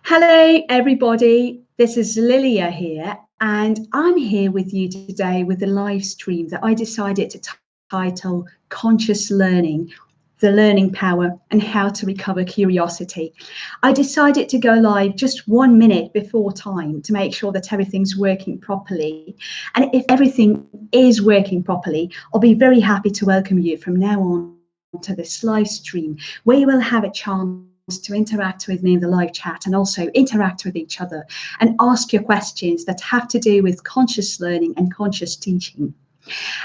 Hello, everybody. This is Lilia here, and I'm here with you today with a live stream that I decided to title Conscious Learning, the Learning Power and How to Recover Curiosity. I decided to go live just 1 minute before time to make sure that everything's working properly. And if everything is working properly, I'll be very happy to welcome you from now on to this live stream, where you will have a chance to interact with me in the live chat and also interact with each other and ask your questions that have to do with conscious learning and conscious teaching.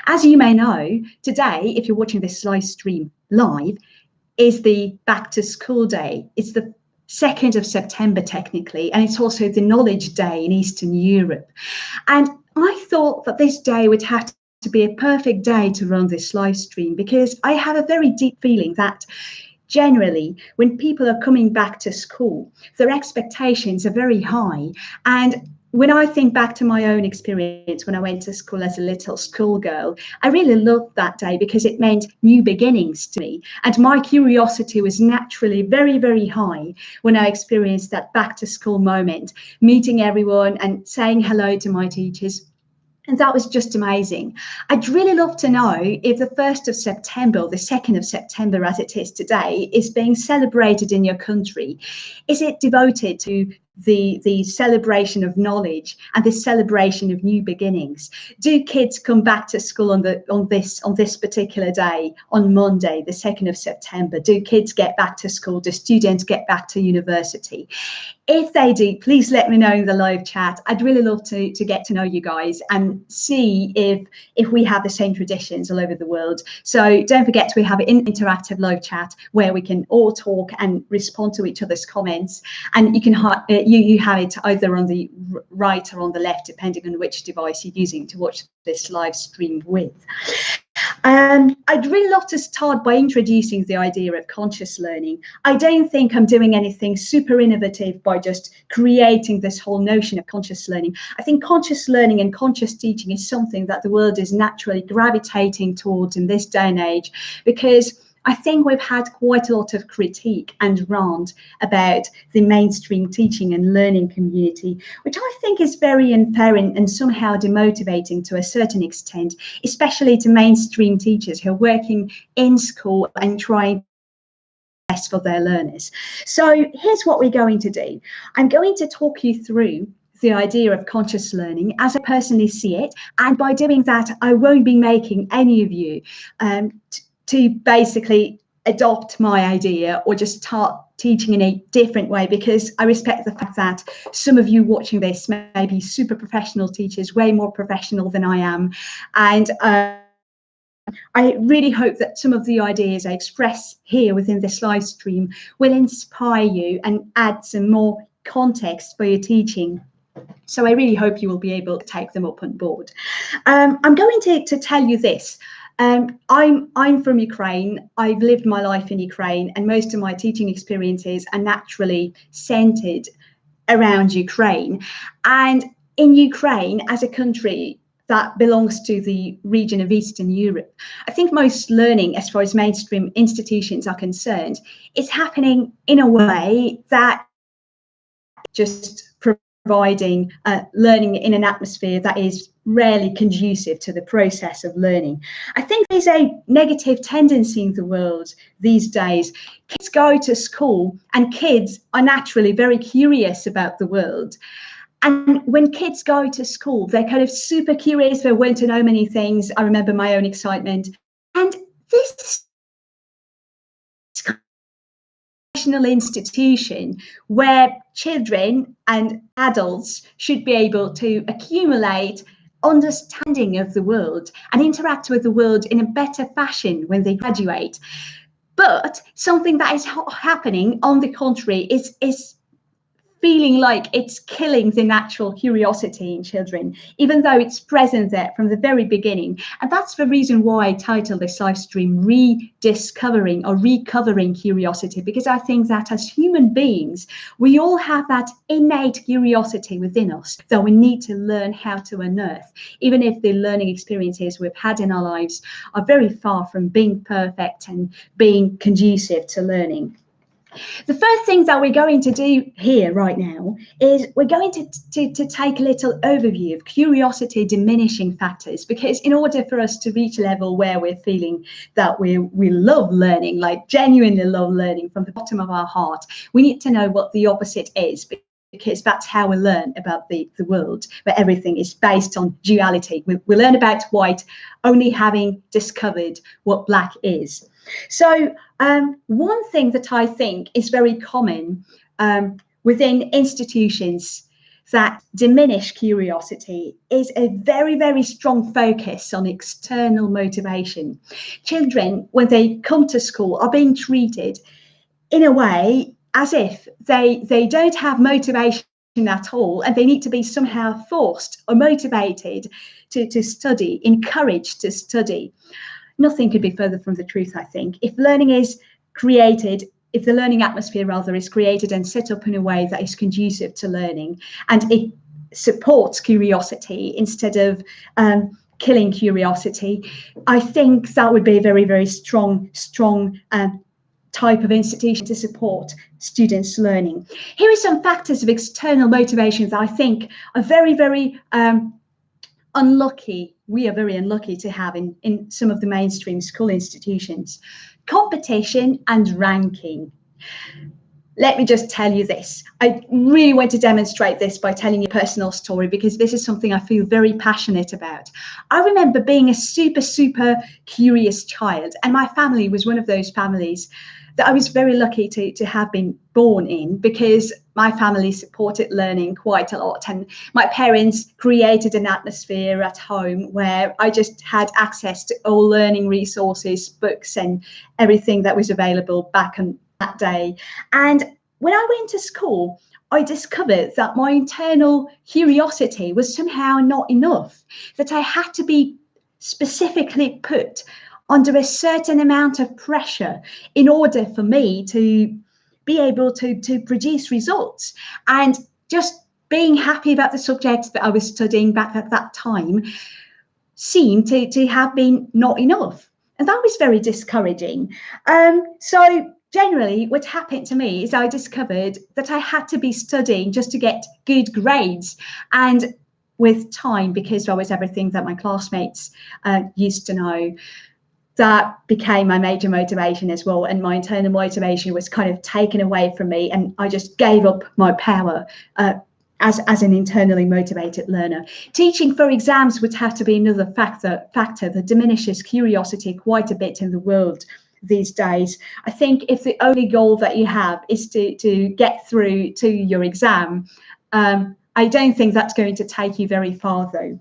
As you may know, today, if you're watching this live stream live, is the back to school day. It's the 2nd of September technically, and it's also the Knowledge Day in Eastern Europe. And I thought that this day would have to be a perfect day to run this live stream, because I have a very deep feeling that generally, when people are coming back to school, their expectations are very high. And when I think back to my own experience when I went to school as a little schoolgirl, I really loved that day because it meant new beginnings to me. And my curiosity was naturally very, very high when I experienced that back to school moment, meeting everyone and saying hello to my teachers. And that was just amazing. I'd really love to know if the 1st of September, or the 2nd of September as it is today, is being celebrated in your country. Is it devoted to the celebration of knowledge and the celebration of new beginnings? Do kids come back to school on this particular day, on Monday, the 2nd of September? Do kids get back to school? Do students get back to university? If they do, please let me know in the live chat. I'd really love to get to know you guys and see if we have the same traditions all over the world. So don't forget, we have an interactive live chat where we can all talk and respond to each other's comments. And you can you have it either on the right or on the left, depending on which device you're using to watch this live stream with. I'd really love to start by introducing the idea of conscious learning. I don't think I'm doing anything super innovative by just creating this whole notion of conscious learning. I think conscious learning and conscious teaching is something that the world is naturally gravitating towards in this day and age, because I think we've had quite a lot of critique and rant about the mainstream teaching and learning community, which I think is very unfair and somehow demotivating to a certain extent, especially to mainstream teachers who are working in school and trying best for their learners. So here's what we're going to do. I'm going to talk you through the idea of conscious learning as I personally see it, and by doing that, I won't be making any of you to basically adopt my idea or just start teaching in a different way, because I respect the fact that some of you watching this may be super professional teachers, way more professional than I am. And I really hope that some of the ideas I express here within this live stream will inspire you and add some more context for your teaching. So I really hope you will be able to take them up on board. I'm going to tell you this. I'm from Ukraine. I've lived my life in Ukraine, and most of my teaching experiences are naturally centered around Ukraine. And in Ukraine, as a country that belongs to the region of Eastern Europe, I think most learning, as far as mainstream institutions are concerned, is happening in a way that just providing learning in an atmosphere that is rarely conducive to the process of learning. I think there's a negative tendency in the world these days. Kids go to school and kids are naturally very curious about the world. And when kids go to school, they're kind of super curious. They want to know many things. I remember my own excitement. And this institution where children and adults should be able to accumulate understanding of the world and interact with the world in a better fashion when they graduate. But something that is happening, on the contrary, is feeling like it's killing the natural curiosity in children, even though it's present there from the very beginning. And that's the reason why I titled this live stream Rediscovering or Recovering Curiosity, because I think that as human beings, we all have that innate curiosity within us that we need to learn how to unearth, even if the learning experiences we've had in our lives are very far from being perfect and being conducive to learning. The first thing that we're going to do here right now is we're going to take a little overview of curiosity diminishing factors, because in order for us to reach a level where we're feeling that we love learning, like genuinely love learning from the bottom of our heart, we need to know what the opposite is, because that's how we learn about the world, where everything is based on duality. We learn about white only having discovered what black is. So one thing that I think is very common within institutions that diminish curiosity is a very, very strong focus on external motivation. Children, when they come to school, are being treated in a way as if they don't have motivation at all, and they need to be somehow forced or motivated to study, encouraged to study. Nothing could be further from the truth, I think. If learning is created, if the learning atmosphere rather is created and set up in a way that is conducive to learning, and it supports curiosity instead of killing curiosity, I think that would be a very, very strong type of institution to support students' learning. Here are some factors of external motivations that I think are very, very unlucky. We are very unlucky to have in some of the mainstream school institutions. Competition and ranking. Let me just tell you this. I really want to demonstrate this by telling you a personal story, because this is something I feel very passionate about. I remember being a super, super curious child, and my family was one of those families that I was very lucky to have been born in, because my family supported learning quite a lot, and my parents created an atmosphere at home where I just had access to all learning resources, books, and everything that was available back in that day. And when I went to school, I discovered that my internal curiosity was somehow not enough, that I had to be specifically put under a certain amount of pressure in order for me to be able to produce results. And just being happy about the subjects that I was studying back at that time seemed to have been not enough. And that was very discouraging. So generally what happened to me is I discovered that I had to be studying just to get good grades. And with time, because I was everything that my classmates used to know, that became my major motivation as well. And my internal motivation was kind of taken away from me, and I just gave up my power as an internally motivated learner. Teaching for exams would have to be another factor that diminishes curiosity quite a bit in the world these days. I think if the only goal that you have is to get through to your exam, I don't think that's going to take you very far, though.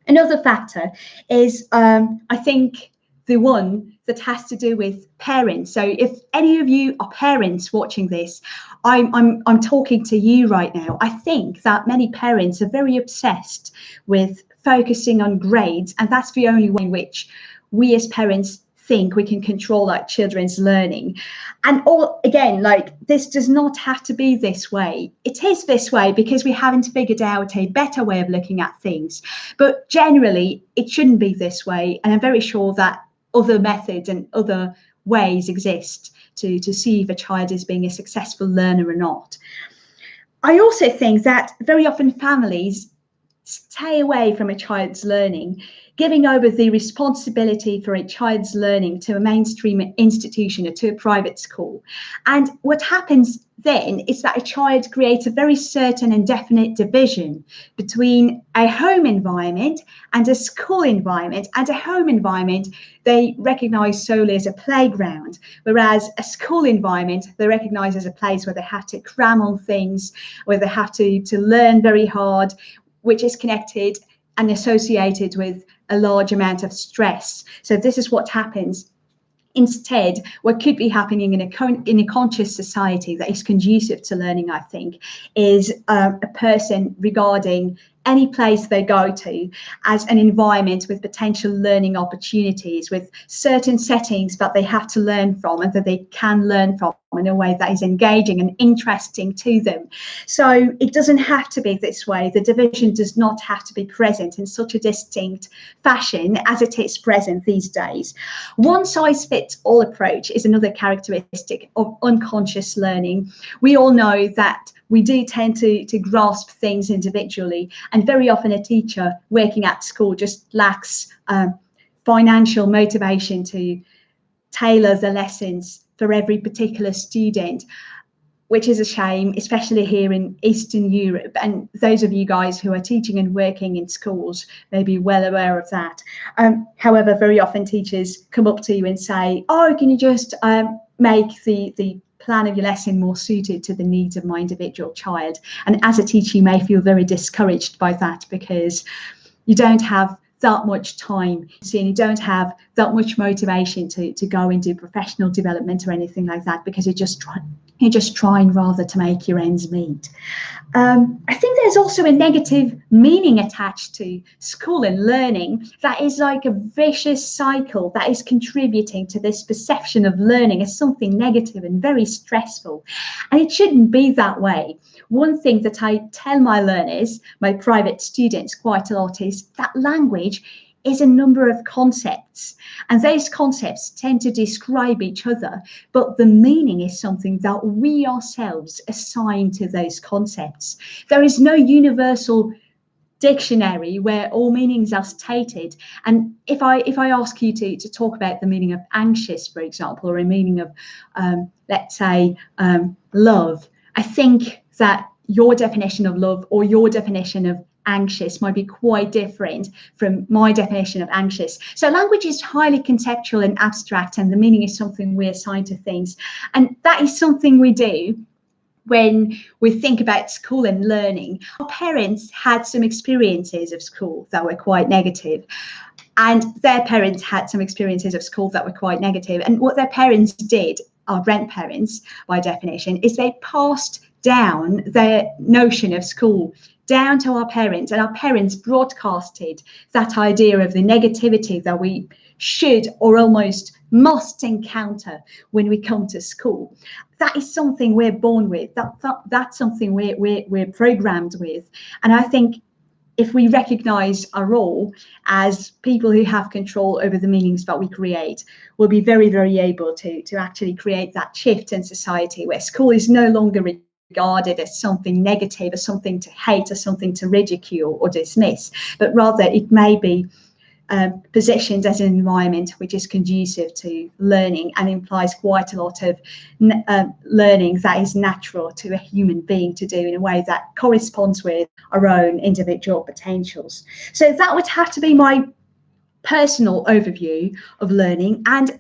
Another factor is, I think, the one that has to do with parents. So if any of you are parents watching this, I'm talking to you right now. I think that many parents are very obsessed with focusing on grades, and that's the only way in which we as parents think we can control our children's learning. And all again, like, this does not have to be this way. It is this way because we haven't figured out a better way of looking at things. But generally, it shouldn't be this way. And I'm very sure that other methods and other ways exist to see if a child is being a successful learner or not. I also think that very often families stay away from a child's learning, giving over the responsibility for a child's learning to a mainstream institution or to a private school. And what happens then is that a child creates a very certain and definite division between a home environment and a school environment. And a home environment they recognize solely as a playground, whereas a school environment they recognize as a place where they have to cram on things, where they have to learn very hard, which is connected and associated with a large amount of stress. So this is what happens. Instead, what could be happening in a conscious society that is conducive to learning, I think, is a person regarding any place they go to as an environment with potential learning opportunities, with certain settings that they have to learn from and that they can learn from in a way that is engaging and interesting to them. So it doesn't have to be this way. The division does not have to be present in such a distinct fashion as it is present these days. One size fits all approach is another characteristic of unconscious learning. We all know that we do tend to grasp things individually, and very often a teacher working at school just lacks financial motivation to tailor the lessons for every particular student, which is a shame, especially here in Eastern Europe. And those of you guys who are teaching and working in schools may be well aware of that. However, very often teachers come up to you and say, oh, can you just make the plan of your lesson more suited to the needs of my individual child? And as a teacher, you may feel very discouraged by that because you don't have that much time, so you don't have that much motivation to go into professional development or anything like that, because you're just trying rather to make your ends meet. I think there's also a negative meaning attached to school and learning that is like a vicious cycle that is contributing to this perception of learning as something negative and very stressful. And it shouldn't be that way. One thing that I tell my learners, my private students, quite a lot is that language is a number of concepts, and those concepts tend to describe each other, but the meaning is something that we ourselves assign to those concepts. There is no universal dictionary where all meanings are stated. And if I ask you to talk about the meaning of anxious, for example, or a meaning of let's say love, I think that your definition of love or your definition of anxious might be quite different from my definition of anxious. So language is highly conceptual and abstract, and the meaning is something we assign to things. And that is something we do when we think about school and learning. Our parents had some experiences of school that were quite negative, and their parents had some experiences of school that were quite negative. And what their parents did, our grandparents by definition, is they passed down their notion of school down to our parents, and our parents broadcasted that idea of the negativity that we should or almost must encounter when we come to school. That is something we're born with. That's something we're programmed with. And I think if we recognize our role as people who have control over the meanings that we create, we'll be very, very able to actually create that shift in society where school is no longer regarded as something negative, as something to hate, as something to ridicule or dismiss, but rather it may be positioned as an environment which is conducive to learning and implies quite a lot of learning that is natural to a human being to do in a way that corresponds with our own individual potentials. So that would have to be my personal overview of learning. And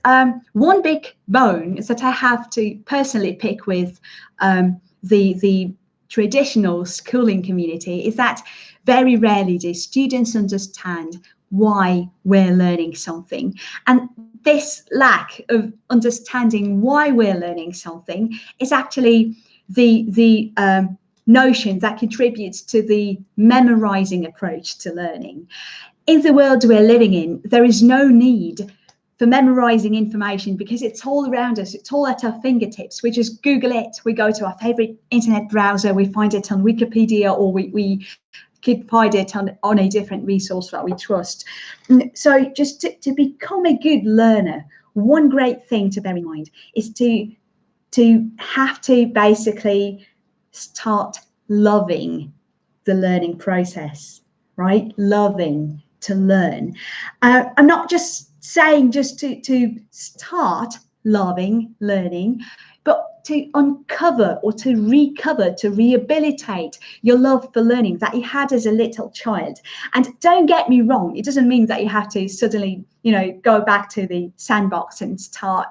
one big bone that I have to personally pick with the traditional schooling community is that very rarely do students understand why we're learning something. And this lack of understanding why we're learning something is actually the notion that contributes to the memorizing approach to learning. In the world we're living in, there is no need for memorizing information because it's all around us, it's all at our fingertips. We just Google it, we go to our favorite internet browser, we find it on Wikipedia, or we could find it on a different resource that we trust. So just to become a good learner, one great thing to bear in mind is to have to basically start loving the learning process, right? Loving to learn. I'm not just saying just to start loving learning, but to uncover or to recover, to rehabilitate your love for learning that you had as a little child. And don't get me wrong, it doesn't mean that you have to suddenly, go back to the sandbox and start,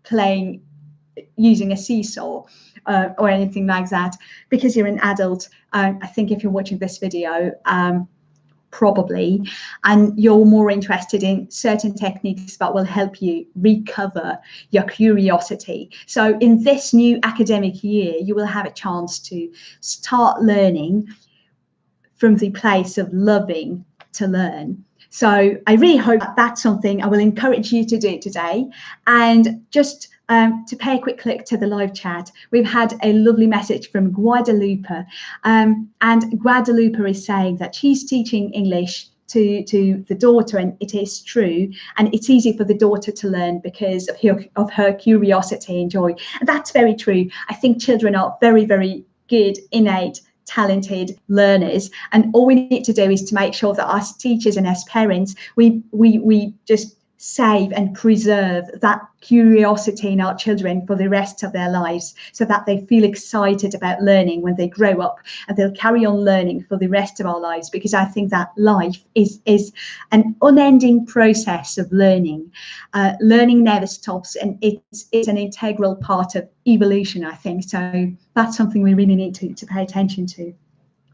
playing using a seesaw or anything like that because you're an adult. I think if you're watching this video, probably, and you're more interested in certain techniques that will help you recover your curiosity. So in this new academic year, you will have a chance to start learning from the place of loving to learn. So I really hope that that's something I will encourage you to do today. And just to pay a quick click to the live chat, we've had a lovely message from Guadalupe. And Guadalupe is saying that she's teaching English to the daughter, and it is true, and it's easy for the daughter to learn because of her curiosity and joy. And that's very true. I think children are very, very good, innate, talented learners, and all we need to do is to make sure that as teachers and as parents we just save and preserve that curiosity in our children for the rest of their lives, so that they feel excited about learning when they grow up, and they'll carry on learning for the rest of our lives, because I think that life is an unending process of learning. Learning never stops, and it's an integral part of evolution, I think. So that's something we really need to pay attention to.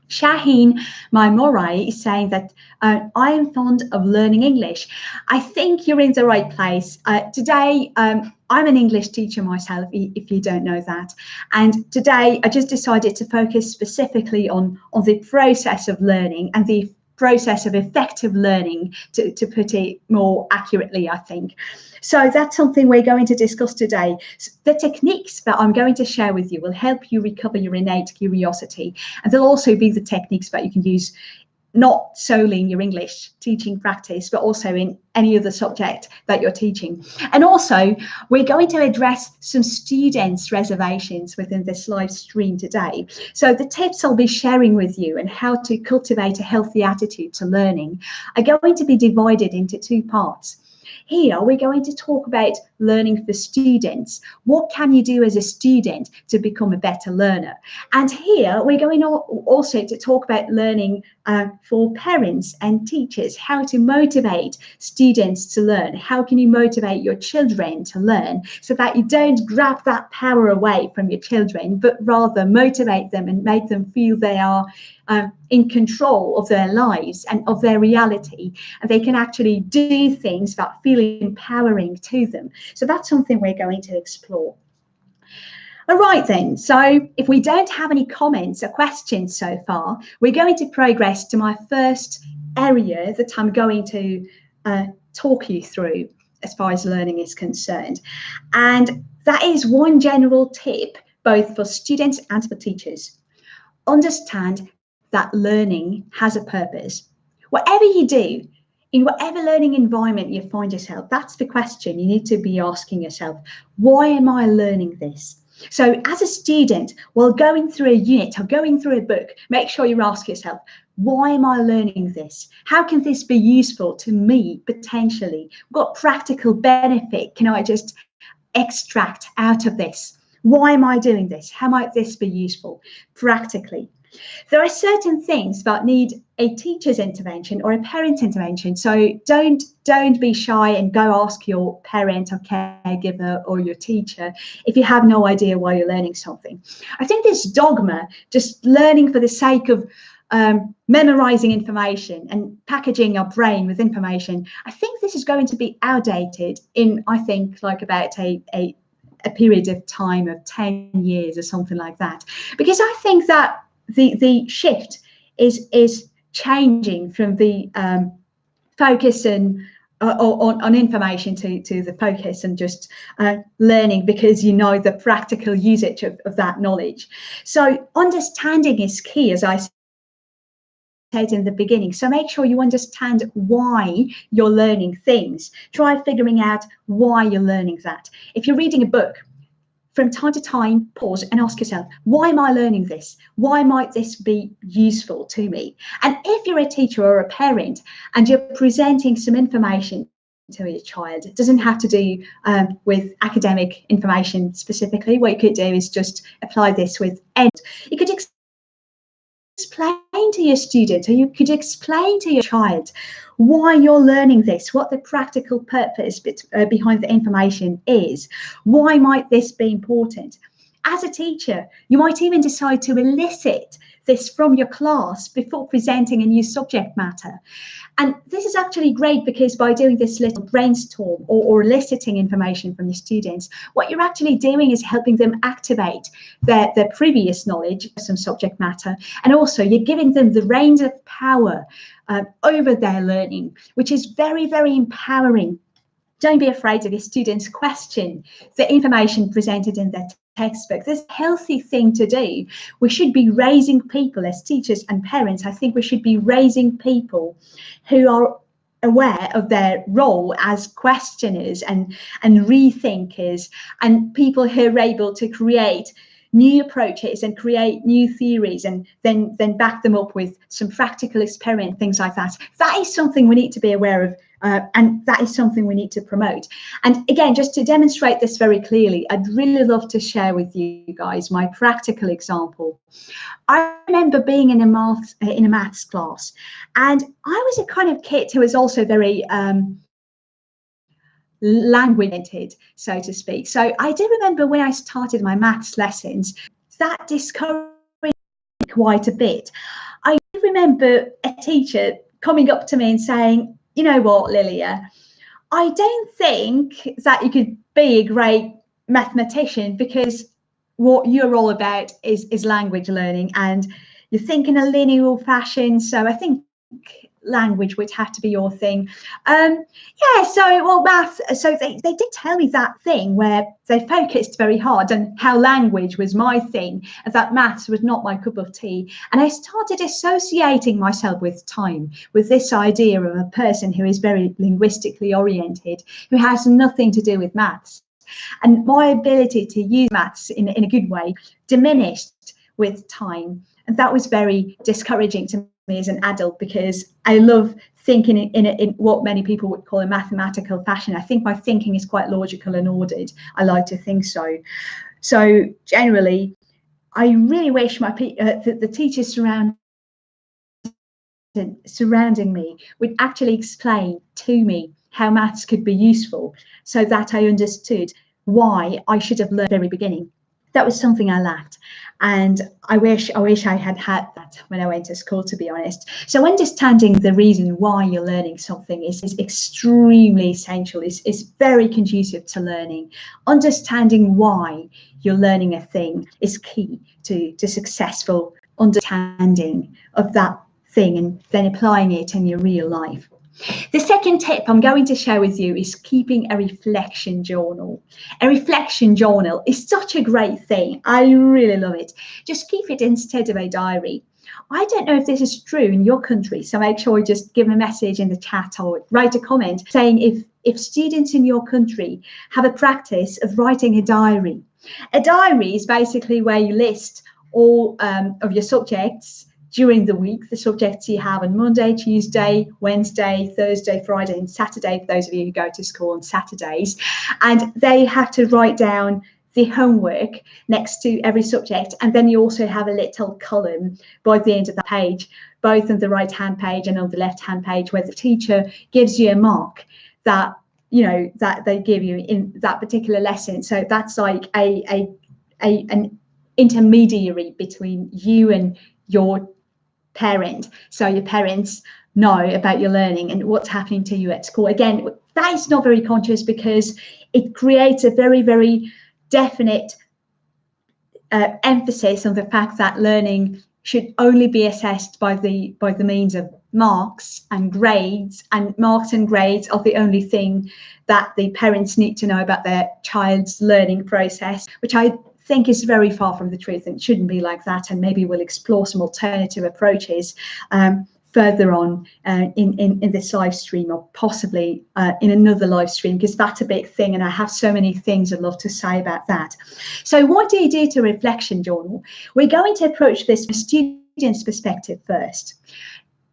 Shaheen Maimorai is saying that I am fond of learning English. I think you're in the right place. Today, I'm an English teacher myself, if you don't know that. And today, I just decided to focus specifically on the process of learning and the process of effective learning, to put it more accurately, I think. So that's something we're going to discuss today. The techniques that I'm going to share with you will help you recover your innate curiosity, and they'll also be the techniques that you can use not solely in your English teaching practice, but also in any other subject that you're teaching. And also, we're going to address some students' reservations within this live stream today. So the tips I'll be sharing with you and how to cultivate a healthy attitude to learning are going to be divided into two parts. Here, we're going to talk about learning for students. What can you do as a student to become a better learner? And here, we're going also to talk about learning for parents and teachers, how to motivate students to learn. How can you motivate your children to learn so that you don't grab that power away from your children, but rather motivate them and make them feel they are in control of their lives and of their reality, and they can actually do things that feel empowering to them. So that's something we're going to explore. All right then, so if we don't have any comments or questions so far, we're going to progress to my first area that I'm going to talk you through as far as learning is concerned. And that is one general tip, both for students and for teachers. Understand that learning has a purpose. Whatever you do, in whatever learning environment you find yourself, that's the question you need to be asking yourself. Why am I learning this? So as a student, while going through a unit or going through a book, make sure you ask yourself, why am I learning this? How can this be useful to me potentially? What practical benefit can I just extract out of this? Why am I doing this? How might this be useful practically? There are certain things that need a teacher's intervention or a parent's intervention. So don't be shy and go ask your parent or caregiver or your teacher if you have no idea why you're learning something. I think this dogma, just learning for the sake of memorizing information and packaging our brain with information, I think this is going to be outdated in, I think, like about a period of time of 10 years or something like that. Because I think that the shift is changing from the focus and on information to the focus and just learning because you know the practical usage of that knowledge. So understanding is key, as I said in the beginning. So make sure you understand why you're learning things. Try figuring out why you're learning that. If you're reading a book, from time to time, pause and ask yourself, why am I learning this? Why might this be useful to me? And if you're a teacher or a parent and you're presenting some information to your child, it doesn't have to do with academic information specifically. What you could do is just apply this with you could explain to your student, or you could explain to your child why you're learning this, what the practical purpose behind the information is. Why might this be important? As a teacher, you might even decide to elicit this from your class before presenting a new subject matter. And this is actually great because by doing this little brainstorm or eliciting information from the students, what you're actually doing is helping them activate their previous knowledge of some subject matter. And also you're giving them the reins of power over their learning, which is very, very empowering. Don't be afraid of your students question the information presented in their textbook. This is a healthy thing to do. We should be raising people as teachers and parents. I think we should be raising people who are aware of their role as questioners and rethinkers, and people who are able to create new approaches and create new theories and then back them up with some practical experiment, things like that. That is something we need to be aware of. And that is something we need to promote. And again, just to demonstrate this very clearly, I'd really love to share with you guys my practical example. I remember being in a maths class, and I was a kind of kid who was also very language-oriented, so to speak. So I do remember when I started my maths lessons, that discouraged me quite a bit. I remember a teacher coming up to me and saying, "You know what, Lilia, I don't think that you could be a great mathematician because what you're all about is language learning and you're thinking a linear fashion. So I think language would have to be your thing." Yeah, so well, maths. So they did tell me that thing where they focused very hard on how language was my thing and that maths was not my cup of tea. And I started associating myself with time, with this idea of a person who is very linguistically oriented, who has nothing to do with maths. And my ability to use maths in a good way diminished with time. And that was very discouraging to me as an adult, because I love thinking in what many people would call a mathematical fashion. I think my thinking is quite logical and ordered. I like to think so. So generally, I really wish the teachers surrounding me would actually explain to me how maths could be useful, so that I understood why I should have learned at the very beginning. That was something I lacked, and I wish I had that when I went to school, to be honest. So understanding the reason why you're learning something is extremely essential. It's very conducive to learning. Understanding why you're learning a thing is key to successful understanding of that thing and then applying it in your real life. The second tip I'm going to share with you is keeping a reflection journal. A reflection journal is such a great thing. I really love it. Just keep it instead of a diary. I don't know if this is true in your country, so make sure you just give a message in the chat or write a comment saying if students in your country have a practice of writing a diary. A diary is basically where you list all of your subjects during the week, the subjects you have on Monday, Tuesday, Wednesday, Thursday, Friday, and Saturday, for those of you who go to school on Saturdays. And they have to write down the homework next to every subject. And then you also have a little column by the end of the page, both on the right-hand page and on the left-hand page, where the teacher gives you a mark that, you know, that they give you in that particular lesson. So that's like an intermediary between you and your parent, so your parents know about your learning and what's happening to you at school. Again, that is not very conscious because it creates a very, very definite emphasis on the fact that learning should only be assessed by the means of marks and grades, and marks and grades are the only thing that the parents need to know about their child's learning process, which I think is very far from the truth, and it shouldn't be like that. And maybe we'll explore some alternative approaches further on in this live stream, or possibly in another live stream, because that's a big thing and I have so many things I'd love to say about that. So what do you do to a reflection journal? We're going to approach this from a student's perspective first.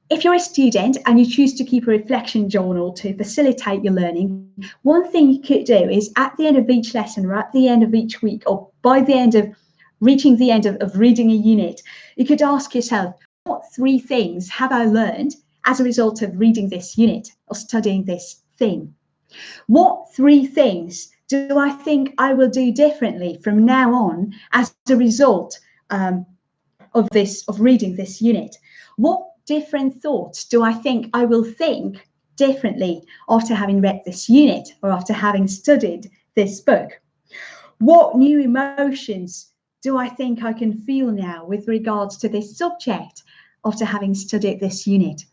If you're a student and you choose to keep a reflection journal to facilitate your learning, one thing you could do is at the end of each lesson or at the end of each week, or by the end of reaching the end of reading a unit, you could ask yourself, what 3 things have I learned as a result of reading this unit or studying this thing? What 3 things do I think I will do differently from now on as a result of of reading this unit? What different thoughts do I think I will think differently after having read this unit or after having studied this book? What new emotions do I think I can feel now with regards to this subject after having studied this unit?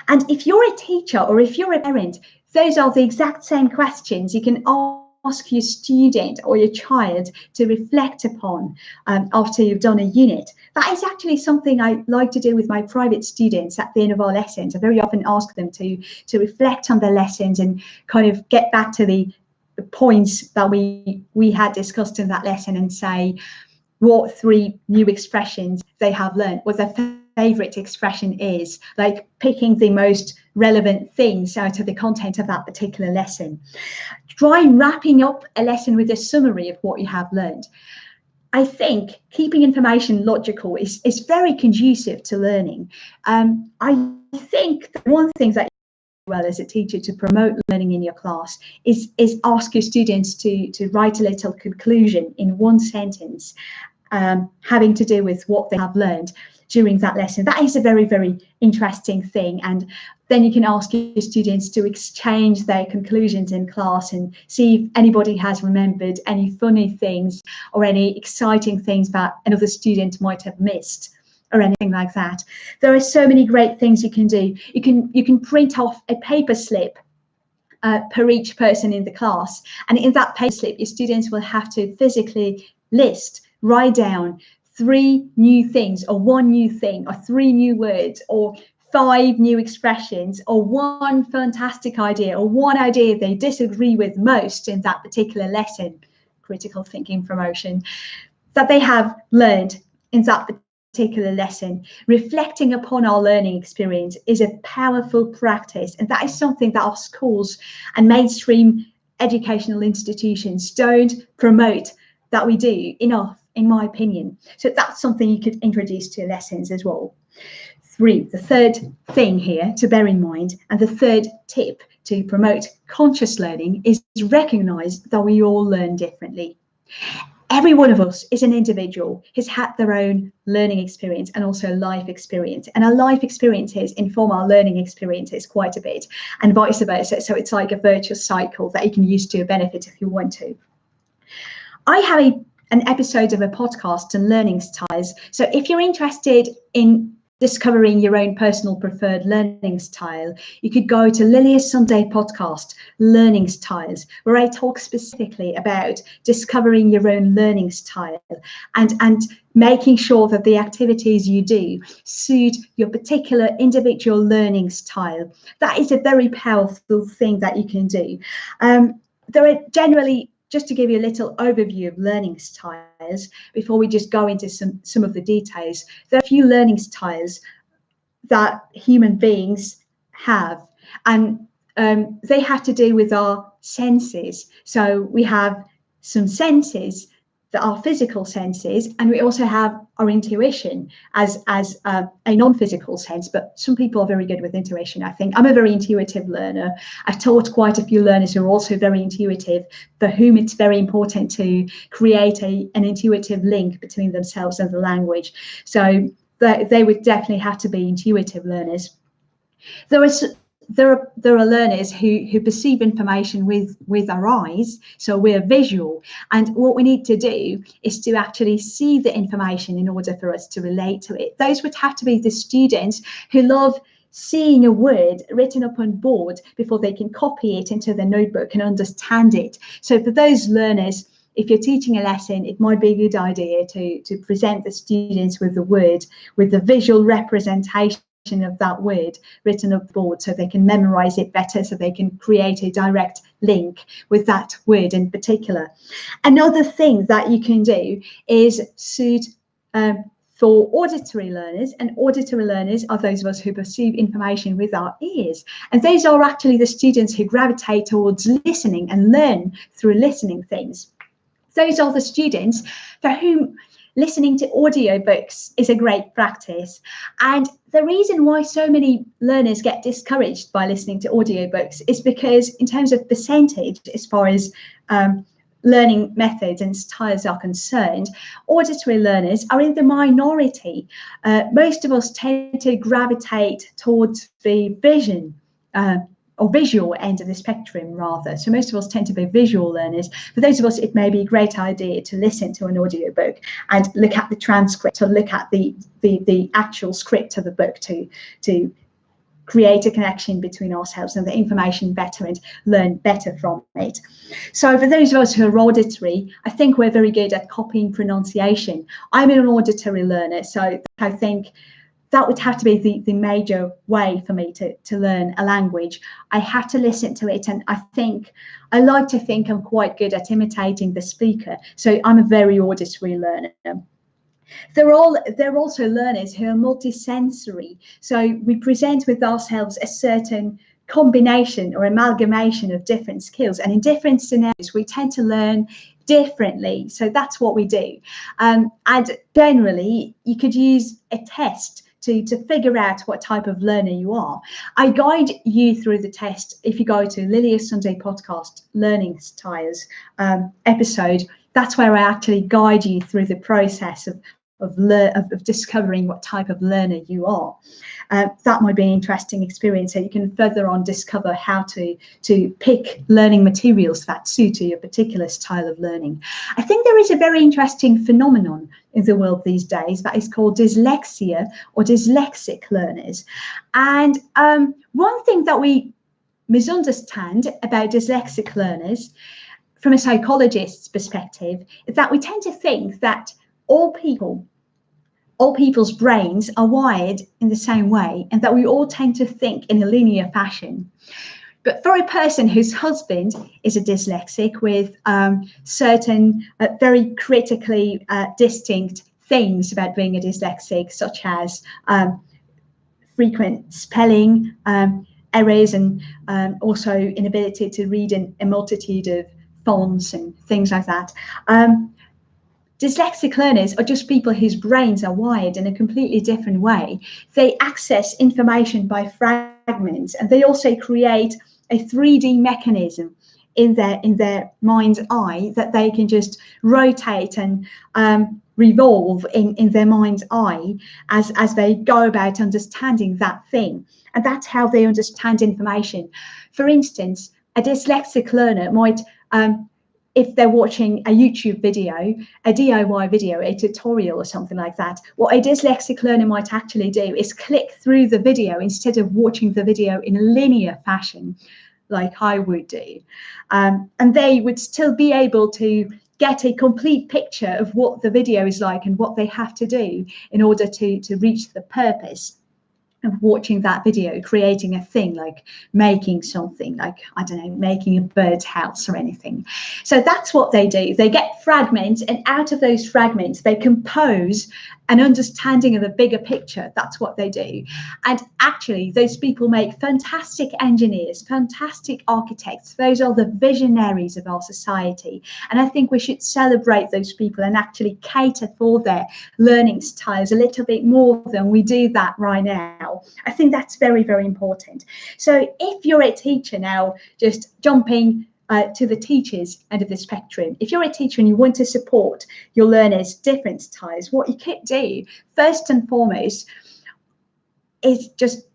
And if you're a teacher or if you're a parent, those are the exact same questions you can ask your student or your child to reflect upon after you've done a unit. That is actually something I like to do with my private students at the end of our lessons. I very often ask them to reflect on their lessons and kind of get back to the points that we had discussed in that lesson and say what 3 new expressions they have learned, what their favorite expression is, like picking the most relevant things out of the content of that particular lesson. Try wrapping up a lesson with a summary of what you have learned. I think keeping information logical is very conducive to learning. I think the one thing that well as a teacher to promote learning in your class is ask your students to write a little conclusion in 1 sentence having to do with what they have learned during that lesson. That is a very, very interesting thing. And then you can ask your students to exchange their conclusions in class and see if anybody has remembered any funny things or any exciting things that another student might have missed or anything like that. There are so many great things you can do. You can print off a paper slip per each person in the class, and in that paper slip your students will have to physically write down 3 new things or 1 new thing or 3 new words or 5 new expressions or 1 fantastic idea or 1 idea they disagree with most in that particular lesson, critical thinking promotion, that they have learned in that particular lesson. Reflecting upon our learning experience is a powerful practice, and that is something that our schools and mainstream educational institutions don't promote that we do enough, in my opinion. So that's something you could introduce to lessons as well. 3, the third thing here to bear in mind, and the third tip to promote conscious learning, is recognize that we all learn differently. Every one of us is an individual who's had their own learning experience and also life experience. And our life experiences inform our learning experiences quite a bit, and vice versa. So it's like a virtuous cycle that you can use to your benefit if you want to. I have an episode of a podcast on learning styles. So if you're interested in discovering your own personal preferred learning style, you could go to Lilia's Sunday podcast, Learning Styles, where I talk specifically about discovering your own learning style and making sure that the activities you do suit your particular individual learning style. That is a very powerful thing that you can do. There are generally, just to give you a little overview of learning styles, before we just go into some of the details, there are a few learning styles that human beings have, and they have to do with our senses. So we have some senses that are physical senses, and we also have our intuition as a non-physical sense, but some people are very good with intuition, I think. I'm a very intuitive learner. I've taught quite a few learners who are also very intuitive, for whom it's very important to create an intuitive link between themselves and the language. So they would definitely have to be intuitive learners. There are learners who perceive information with our eyes, so we're visual, and what we need to do is to actually see the information in order for us to relate to it. Those would have to be the students who love seeing a word written up on board before they can copy it into their notebook and understand it. So for those learners, if you're teaching a lesson, it might be a good idea to present the students with the word, with the visual representation of that word written up board, so they can memorize it better, so they can create a direct link with that word in particular. Another thing that you can do is suit for auditory learners, and auditory learners are those of us who perceive information with our ears, and those are actually the students who gravitate towards listening and learn through listening things. Those are the students for whom listening to audiobooks is a great practice. And the reason why so many learners get discouraged by listening to audiobooks is because, in terms of percentage, as far as learning methods and styles are concerned, auditory learners are in the minority. Most of us tend to gravitate towards the vision or visual end of the spectrum, rather. So most of us tend to be visual learners. For those of us, it may be a great idea to listen to an audiobook and look at the transcript or look at the actual script of the book to create a connection between ourselves and the information better and learn better from it. So for those of us who are auditory, I think we're very good at copying pronunciation. I'm an auditory learner, so I think that would have to be the major way for me to learn a language. I have to listen to it, and I like to think I'm quite good at imitating the speaker. So I'm a very auditory learner. They're also learners who are multisensory. So we present with ourselves a certain combination or amalgamation of different skills, and in different scenarios we tend to learn differently. So that's what we do. And generally you could use a test to figure out what type of learner you are. I guide you through the test. If you go to Lilia's Sunday podcast learning styles episode, that's where I actually guide you through the process of discovering what type of learner you are. That might be an interesting experience, so you can further on discover how to pick learning materials that suit your particular style of learning. I think there is a very interesting phenomenon in the world these days that is called dyslexia or dyslexic learners. And one thing that we misunderstand about dyslexic learners from a psychologist's perspective is that we tend to think that all people's brains are wired in the same way, and that we all tend to think in a linear fashion. But for a person whose husband is a dyslexic with certain very critically distinct things about being a dyslexic, such as frequent spelling errors and also inability to read in a multitude of fonts and things like that, dyslexic learners are just people whose brains are wired in a completely different way. They access information by fragments, and they also create a 3D mechanism in their mind's eye that they can just rotate and revolve in their mind's eye as they go about understanding that thing. And that's how they understand information. For instance, a dyslexic learner might if they're watching a YouTube video, a DIY video, a tutorial or something like that, what a dyslexic learner might actually do is click through the video instead of watching the video in a linear fashion like I would do. And they would still be able to get a complete picture of what the video is like and what they have to do in order to reach the purpose of watching that video, creating a thing like making something like, I don't know, making a bird's house or anything. So that's what they do. They get fragments, and out of those fragments, they compose an understanding of a bigger picture. That's what they do. And actually, those people make fantastic engineers, fantastic architects. Those are the visionaries of our society. And I think we should celebrate those people and actually cater for their learning styles a little bit more than we do that right now. I think that's very, very important. So if you're a teacher now, just jumping to the teachers end of the spectrum, if you're a teacher and you want to support your learners' different styles, what you could do first and foremost is just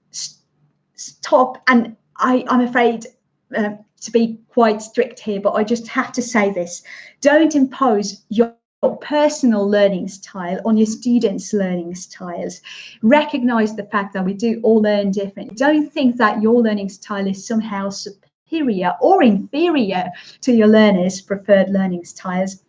stop. And I'm afraid to be quite strict here, but I just have to say this: don't impose your personal learning style on your students' learning styles. Recognize the fact that we do all learn different. Don't think that your learning style is somehow superior or inferior to your learners' preferred learning styles.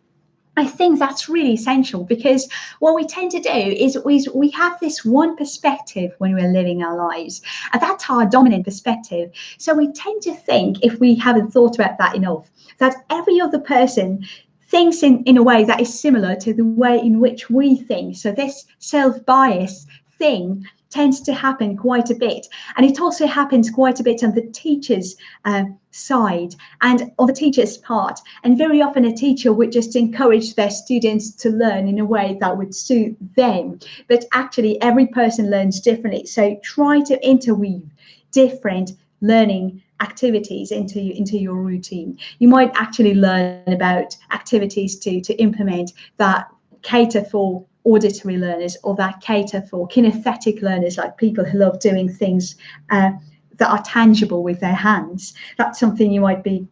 I think that's really essential, because what we tend to do is we have this one perspective when we're living our lives, and that's our dominant perspective. So we tend to think, if we haven't thought about that enough, that every other person thinks in a way that is similar to the way in which we think. So this self-bias thing tends to happen quite a bit, and it also happens quite a bit on the teacher's side and on the teacher's part. And very often a teacher would just encourage their students to learn in a way that would suit them, but actually every person learns differently. So try to interweave different learning activities into your routine. You might actually learn about activities to implement that cater for auditory learners, or that cater for kinesthetic learners, like people who love doing things that are tangible with their hands. That's something you might be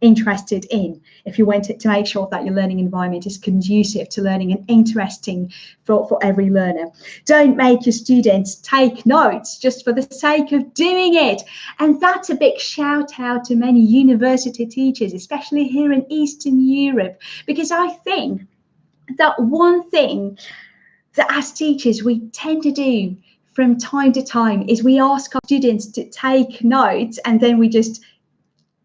interested in if you want to make sure that your learning environment is conducive to learning and interesting for every learner. Don't make your students take notes just for the sake of doing it. And that's a big shout out to many university teachers, especially here in Eastern Europe, because I think that one thing that as teachers we tend to do from time to time is we ask our students to take notes, and then we just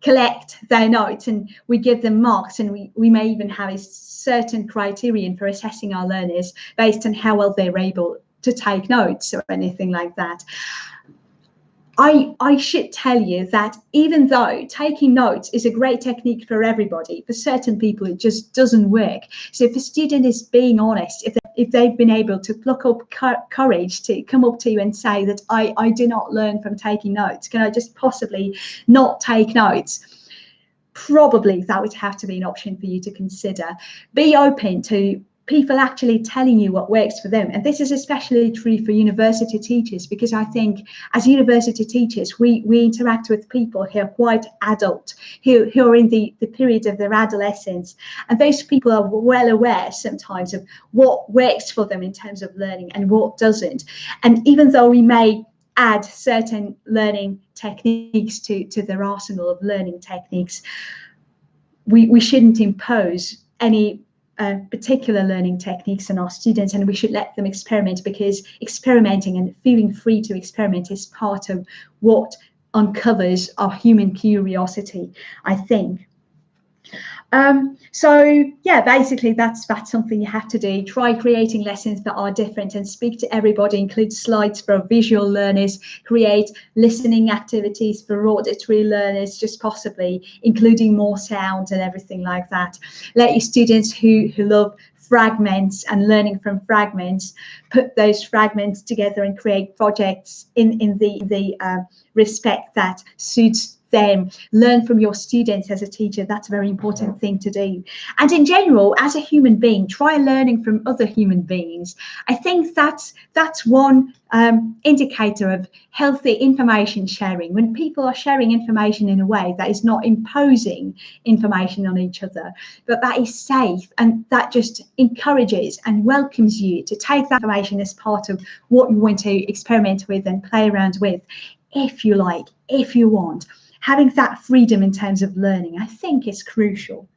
collect their notes and we give them marks, and we may even have a certain criterion for assessing our learners based on how well they're able to take notes or anything like that. I should tell you that even though taking notes is a great technique for everybody, for certain people it just doesn't work. So if a student is being honest, if they've been able to pluck up courage to come up to you and say that I do not learn from taking notes, can I just possibly not take notes? Probably that would have to be an option for you to consider. Be open to people actually telling you what works for them. And this is especially true for university teachers, because I think as university teachers, we interact with people who are quite adult, who are in the period of their adolescence. And those people are well aware sometimes of what works for them in terms of learning and what doesn't. And even though we may add certain learning techniques to their arsenal of learning techniques, we shouldn't impose any particular learning techniques on our students, and we should let them experiment, because experimenting and feeling free to experiment is part of what uncovers our human curiosity, I think. So yeah, basically that's something you have to do. Try creating lessons that are different and speak to everybody. Include slides for visual learners, create listening activities for auditory learners, just possibly including more sound and everything like that. Let your students who love fragments and learning from fragments put those fragments together and create projects in the respect that suits them. Learn from your students as a teacher. That's a very important thing to do. And in general, as a human being, try learning from other human beings. I think that's one indicator of healthy information sharing, when people are sharing information in a way that is not imposing information on each other, but that is safe, and that just encourages and welcomes you to take that information as part of what you want to experiment with and play around with, if you like, if you want. Having that freedom in terms of learning, I think, is crucial.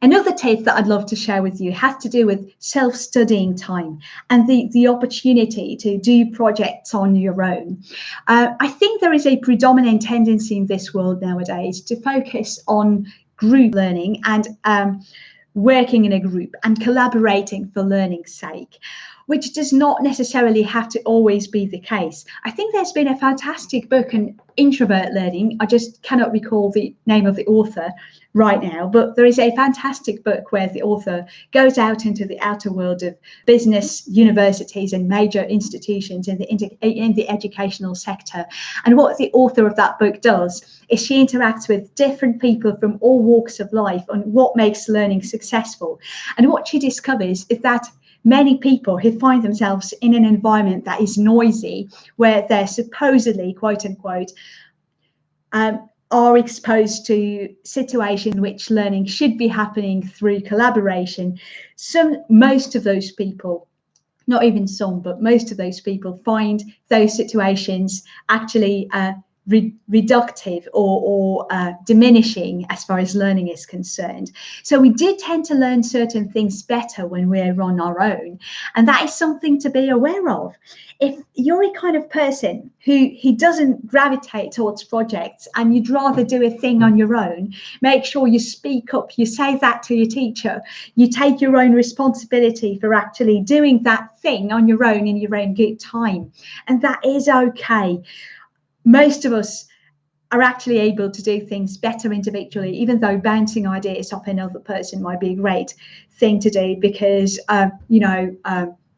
Another tip that I'd love to share with you has to do with self-studying time and the opportunity to do projects on your own. I think there is a predominant tendency in this world nowadays to focus on group learning and working in a group and collaborating for learning's sake, which does not necessarily have to always be the case. I think there's been a fantastic book on introvert learning. I just cannot recall the name of the author right now, but there is a fantastic book where the author goes out into the outer world of business, universities and major institutions in the educational sector. And what the author of that book does is she interacts with different people from all walks of life on what makes learning successful. And what she discovers is that many people who find themselves in an environment that is noisy, where they're supposedly, quote unquote, are exposed to situations in which learning should be happening through collaboration. Most of those people, not even some, but most of those people find those situations actually reductive or diminishing as far as learning is concerned. So we do tend to learn certain things better when we're on our own, and that is something to be aware of. If you're a kind of person who doesn't gravitate towards projects and you'd rather do a thing on your own, make sure you speak up, you say that to your teacher, you take your own responsibility for actually doing that thing on your own in your own good time, and that is okay. Most of us are actually able to do things better individually, even though bouncing ideas off another person might be a great thing to do, because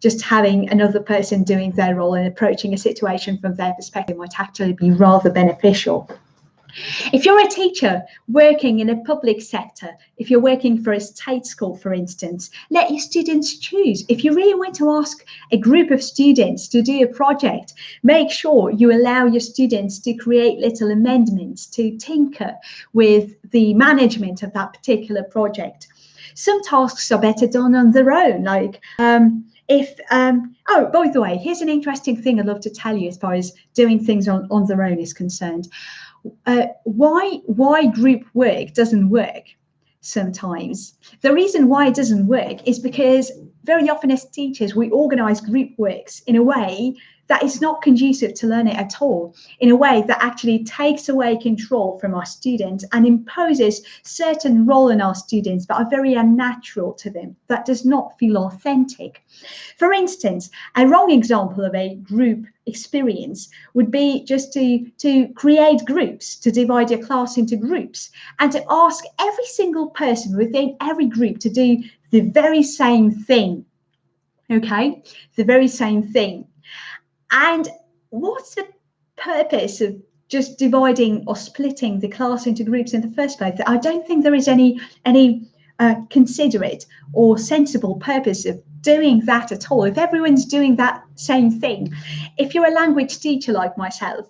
just having another person doing their role and approaching a situation from their perspective might actually be rather beneficial. If you're a teacher working in a public sector, if you're working for a state school, for instance, let your students choose. If you really want to ask a group of students to do a project, make sure you allow your students to create little amendments, to tinker with the management of that particular project. Some tasks are better done on their own, like oh, by the way, here's an interesting thing I'd love to tell you as far as doing things on their own is concerned. Why group work doesn't work sometimes. The reason why it doesn't work is because very often as teachers, we organize group works in a way that is not conducive to learning at all, in a way that actually takes away control from our students and imposes certain role in our students that are very unnatural to them, that does not feel authentic. For instance, a wrong example of a group experience would be just to create groups, to divide your class into groups, and to ask every single person within every group to do the very same thing, okay? The very same thing. And what's the purpose of just dividing or splitting the class into groups in the first place? I don't think there is any considerate or sensible purpose of doing that at all. If everyone's doing that same thing, if you're a language teacher like myself,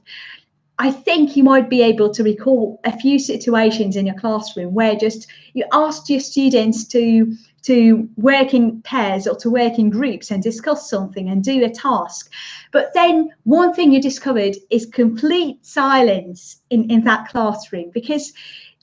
I think you might be able to recall a few situations in your classroom where just you asked your students to work in pairs or to work in groups and discuss something and do a task. But then one thing you discovered is complete silence in that classroom, because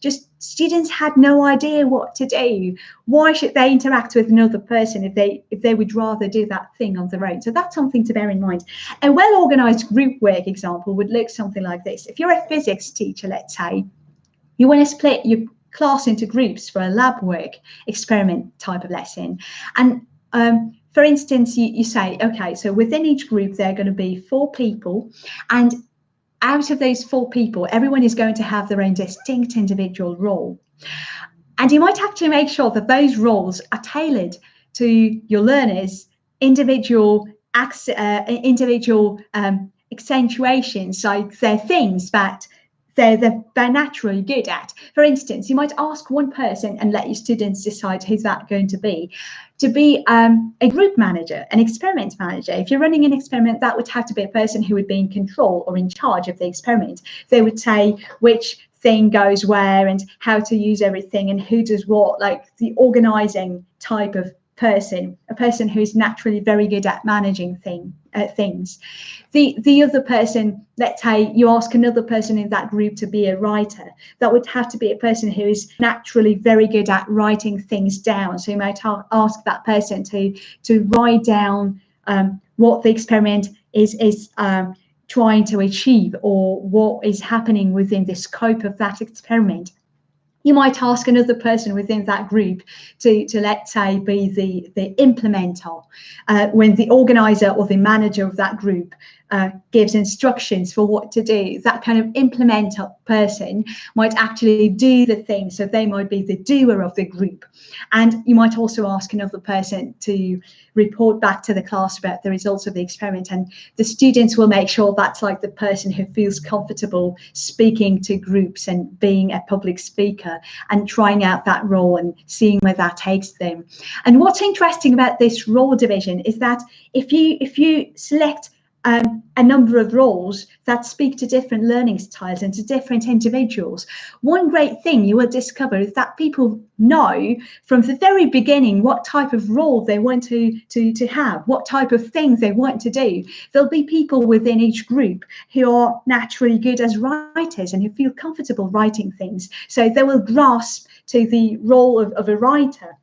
just students had no idea what to do. Why should they interact with another person if they would rather do that thing on their own? So that's something to bear in mind. A well-organized group work example would look something like this. If you're a physics teacher, let's say, you want to split your class into groups for a lab work experiment type of lesson. And for instance, you say, okay, so within each group, there are going to be 4 people, and out of those 4 people, everyone is going to have their own distinct individual role. And you might actually make sure that those roles are tailored to your learners' individual accentuations, like they're things that they're naturally good at. For instance, you might ask one person and let your students decide who's that going to be a group manager, an experiment manager. If you're running an experiment, that would have to be a person who would be in control or in charge of the experiment. They would say which thing goes where and how to use everything and who does what, like the organizing type of person, a person who's naturally very good at managing things. The other person, let's say you ask another person in that group to be a writer, that would have to be a person who is naturally very good at writing things down. So you might ask that person to write down what the experiment is trying to achieve, or what is happening within the scope of that experiment. You might ask another person within that group to let's say, be the implementer when the organizer or the manager of that group gives instructions for what to do. That kind of implementer person might actually do the thing, so they might be the doer of the group. And you might also ask another person to report back to the class about the results of the experiment, and the students will make sure that's like the person who feels comfortable speaking to groups and being a public speaker and trying out that role and seeing where that takes them. And what's interesting about this role division is that if you select a number of roles that speak to different learning styles and to different individuals, one great thing you will discover is that people know from the very beginning what type of role they want to have, what type of things they want to do. There'll be people within each group who are naturally good as writers and who feel comfortable writing things, so they will grasp to the role of a writer.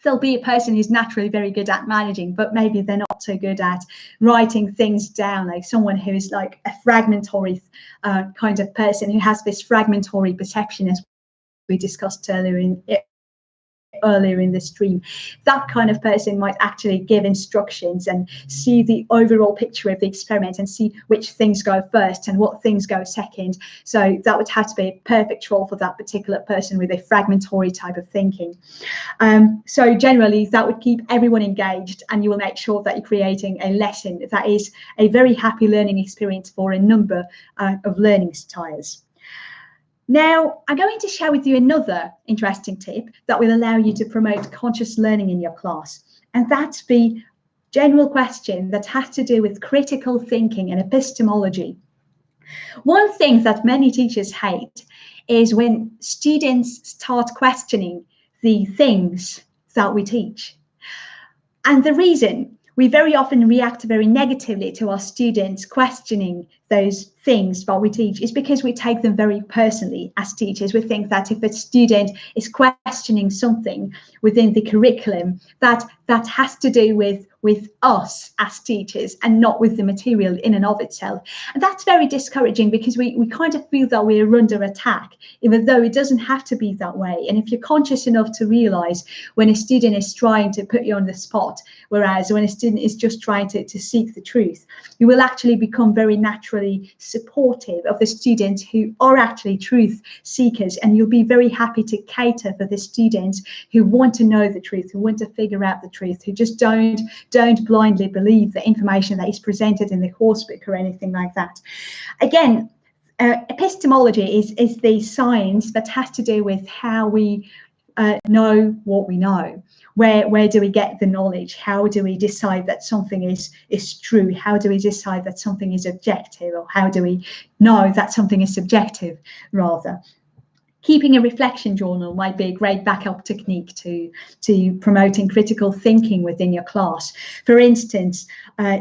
There'll be a person who's naturally very good at managing, but maybe they're not so good at writing things down, like someone who is like a fragmentary kind of person who has this fragmentary perception, as we discussed earlier in the stream. That kind of person might actually give instructions and see the overall picture of the experiment and see which things go first and what things go second. So that would have to be a perfect role for that particular person with a fragmentary type of thinking. So generally that would keep everyone engaged, and you will make sure that you're creating a lesson that is a very happy learning experience for a number of learning styles. Now, I'm going to share with you another interesting tip that will allow you to promote conscious learning in your class. And that's the general question that has to do with critical thinking and epistemology. One thing that many teachers hate is when students start questioning the things that we teach. And the reason we very often react very negatively to our students questioning those things that we teach is because we take them very personally as teachers. We think that if a student is questioning something within the curriculum, that has to do with us as teachers and not with the material in and of itself. And that's very discouraging because we kind of feel that we're under attack, even though it doesn't have to be that way. And if you're conscious enough to realize when a student is trying to put you on the spot, whereas when a student is just trying to seek the truth, you will actually become very naturally supportive of the students who are actually truth seekers, and you'll be very happy to cater for the students who want to know the truth, who want to figure out the truth, who just don't blindly believe the information that is presented in the coursebook or anything like that. Again, epistemology is the science that has to do with how we know what we know. Where do we get the knowledge? How do we decide that something is true? How do we decide that something is objective? Or how do we know that something is subjective, rather? Keeping a reflection journal might be a great backup technique to promoting critical thinking within your class. For instance,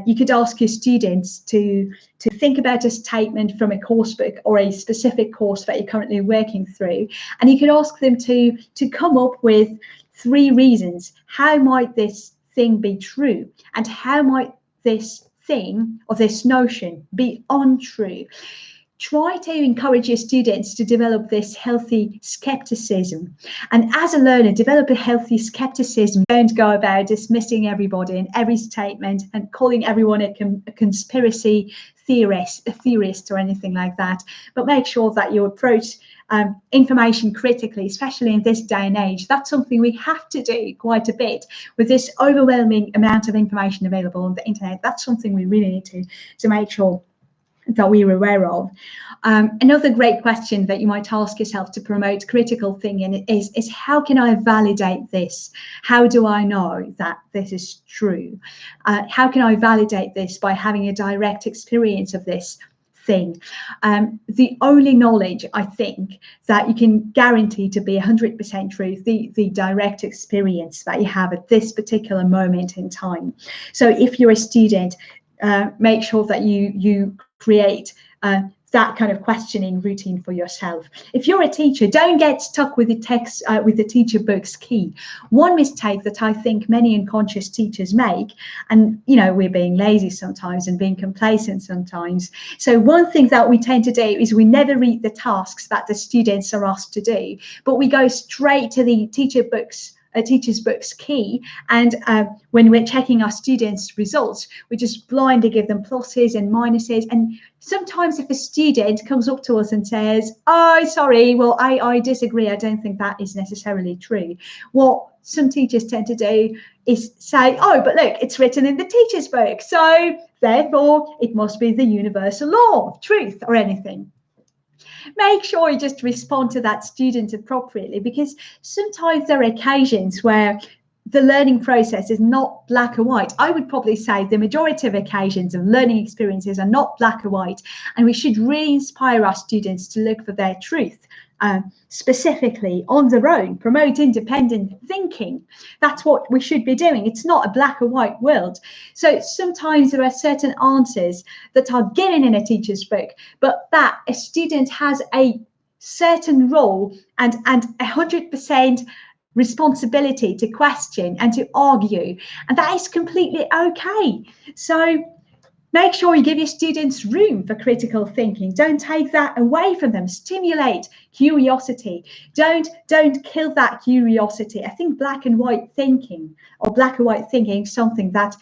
you could ask your students to think about a statement from a coursebook or a specific course that you're currently working through, and you could ask them to come up with 3 reasons. How might this thing be true? And how might this thing or this notion be untrue? Try to encourage your students to develop this healthy skepticism. And as a learner, develop a healthy skepticism. Don't go about dismissing everybody and every statement and calling everyone a conspiracy theorist or anything like that. But make sure that you approach information critically, especially in this day and age. That's something we have to do quite a bit with this overwhelming amount of information available on the internet. That's something we really need to make sure that we're aware of. Another great question that you might ask yourself to promote critical thinking is how can I validate this? How do I know that this is true? How can I validate this by having a direct experience of this thing? The only knowledge I think that you can guarantee to be 100% true, the direct experience that you have at this particular moment in time. So if you're a student, make sure that you create that kind of questioning routine for yourself. If you're a teacher, don't get stuck with the text, with the teacher book's key. One mistake that I think many unconscious teachers make, and we're being lazy sometimes and being complacent sometimes. So one thing that we tend to do is we never read the tasks that the students are asked to do, but we go straight to the teacher's book's key, and when we're checking our students' results, we just blindly give them pluses and minuses. And sometimes if a student comes up to us and says, oh, sorry, well, I disagree, I don't think that is necessarily true, what some teachers tend to do is say, oh, but look, it's written in the teacher's book, so therefore it must be the universal law of truth or anything. Make sure you just respond to that student appropriately, because sometimes there are occasions where the learning process is not black and white. I would probably say the majority of occasions of learning experiences are not black and white, and we should really inspire our students to look for their truth, specifically on their own, promote independent thinking. That's what we should be doing. It's not a black and white world. So sometimes there are certain answers that are given in a teacher's book, but that a student has a certain role and 100% responsibility to question and to argue, and that is completely okay. So make sure you give your students room for critical thinking. Don't take that away from them. Stimulate curiosity. Don't kill that curiosity. I think black and white thinking is something that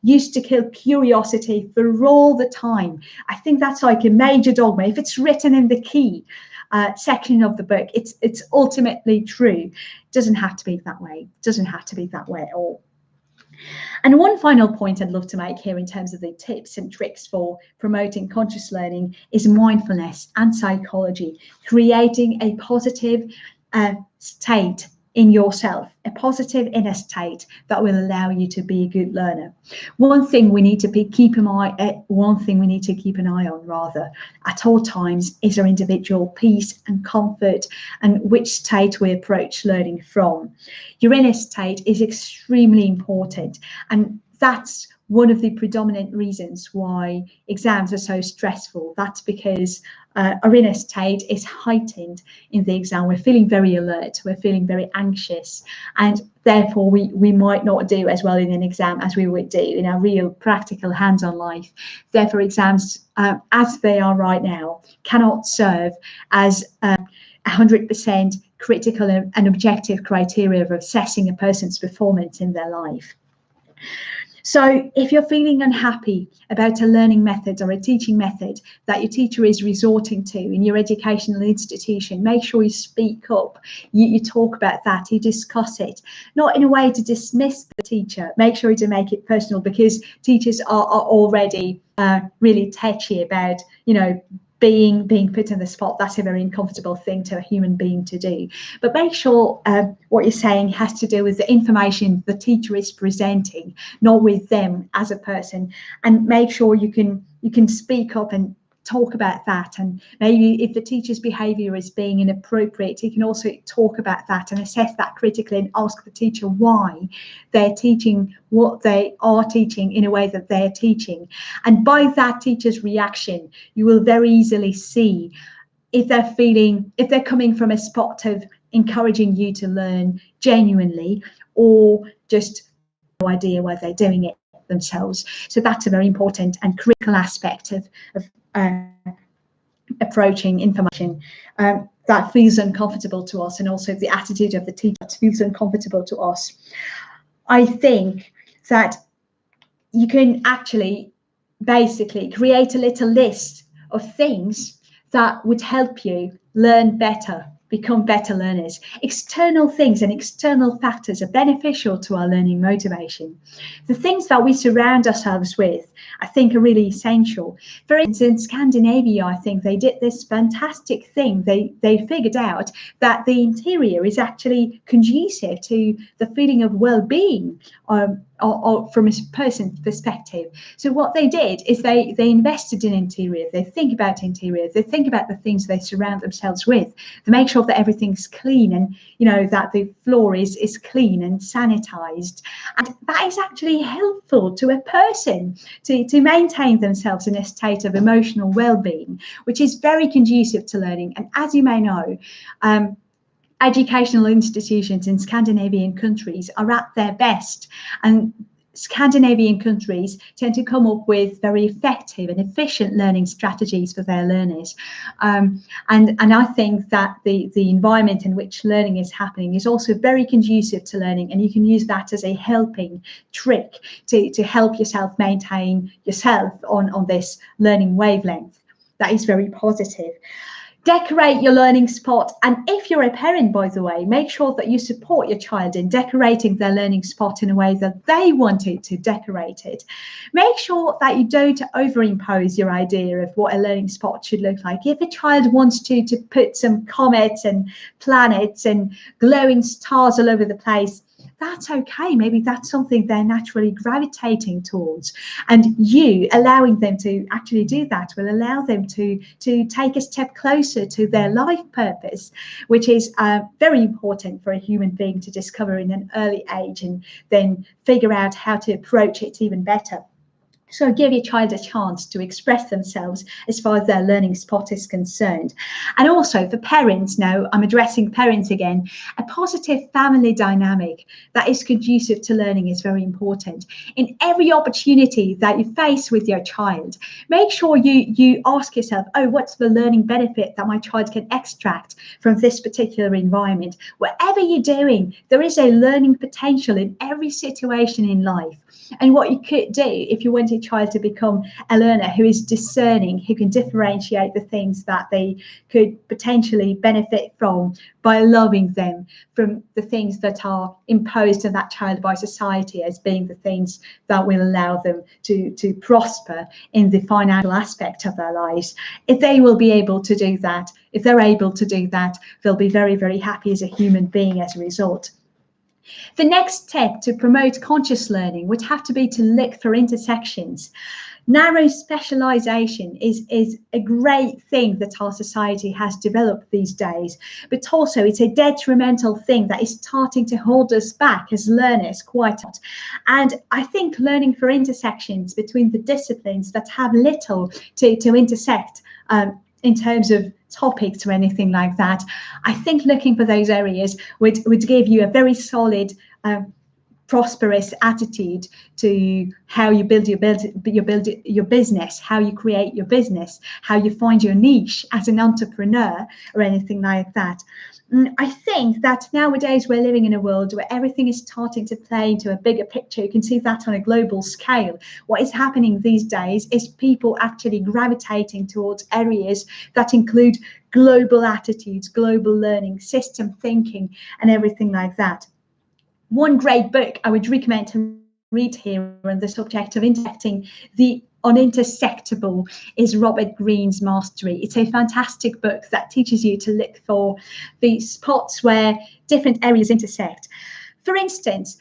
used to kill curiosity for all the time. I think that's like a major dogma. If it's written in the key section of the book, it's ultimately true. It doesn't have to be that way. It doesn't have to be that way at all. And one final point I'd love to make here in terms of the tips and tricks for promoting conscious learning is mindfulness and psychology, creating a positive state in yourself, a positive inner state that will allow you to be a good learner. One thing we need to keep an eye on rather at all times is our individual peace and comfort and which state we approach learning from. Your inner state is extremely important, and that's one of the predominant reasons why exams are so stressful. That's because our inner state is heightened in the exam. We're feeling very alert, we're feeling very anxious, and therefore we might not do as well in an exam as we would do in our real practical hands-on life. Therefore, exams as they are right now cannot serve as 100% critical and objective criteria of assessing a person's performance in their life. So if you're feeling unhappy about a learning method or a teaching method that your teacher is resorting to in your educational institution, make sure you speak up, you talk about that, you discuss it, not in a way to dismiss the teacher. Make sure to make it personal, because teachers are already really touchy about, being put on the spot. That's a very uncomfortable thing to a human being to do. But make sure what you're saying has to do with the information the teacher is presenting, not with them as a person. And make sure you can speak up and talk about that. And maybe if the teacher's behaviour is being inappropriate, you can also talk about that and assess that critically and ask the teacher why they're teaching what they are teaching in a way that they're teaching. And by that teacher's reaction, you will very easily see if they're coming from a spot of encouraging you to learn genuinely, or just no idea why they're doing it themselves. So that's a very important and critical aspect of approaching information that feels uncomfortable to us, and also the attitude of the teacher that feels uncomfortable to us. I think that you can actually basically create a little list of things that would help you learn better, become better learners. External things and external factors are beneficial to our learning motivation. The things that we surround ourselves with, I think, are really essential. For instance, in Scandinavia, I think they did this fantastic thing. They figured out that the interior is actually conducive to the feeling of well-being or from a person's perspective. So what they did is they invested in interior. They think about interior. They think about the things they surround themselves with. They make sure that everything's clean, and that the floor is clean and sanitized. And that is actually helpful to a person to maintain themselves in a state of emotional well-being, which is very conducive to learning. And as you may know, educational institutions in Scandinavian countries are at their best, and Scandinavian countries tend to come up with very effective and efficient learning strategies for their learners. And I think that the environment in which learning is happening is also very conducive to learning, and you can use that as a helping trick to help yourself maintain yourself on this learning wavelength. That is very positive. Decorate your learning spot. And if you're a parent, by the way, make sure that you support your child in decorating their learning spot in a way that they wanted to decorate it. Make sure that you don't overimpose your idea of what a learning spot should look like. If a child wants to put some comets and planets and glowing stars all over the place, that's okay. Maybe that's something they're naturally gravitating towards, and you allowing them to actually do that will allow them to take a step closer to their life purpose, which is very important for a human being to discover in an early age and then figure out how to approach it even better. So give your child a chance to express themselves as far as their learning spot is concerned. And also for parents, now I'm addressing parents again, a positive family dynamic that is conducive to learning is very important. In every opportunity that you face with your child, make sure you ask yourself, oh, what's the learning benefit that my child can extract from this particular environment? Whatever you're doing, there is a learning potential in every situation in life. And what you could do if you wanted child to become a learner who is discerning, who can differentiate the things that they could potentially benefit from by loving them from the things that are imposed on that child by society as being the things that will allow them to prosper in the financial aspect of their lives. If they will be able to do that, if they're able to do that, they'll be very, very happy as a human being as a result. The next step to promote conscious learning would have to be to look for intersections. Narrow specialization is a great thing that our society has developed these days, but also it's a detrimental thing that is starting to hold us back as learners quite a lot. And I think learning for intersections between the disciplines that have little to intersect in terms of topics or anything like that, I think looking for those areas would give you a very solid prosperous attitude to how you build your business, how you create your business, how you find your niche as an entrepreneur or anything like that. I think that nowadays we're living in a world where everything is starting to play into a bigger picture. You can see that on a global scale. What is happening these days is people actually gravitating towards areas that include global attitudes, global learning, system thinking, and everything like that. One great book I would recommend to read here on the subject of intersecting the unintersectable is Robert Greene's Mastery. It's a fantastic book that teaches you to look for the spots where different areas intersect. For instance,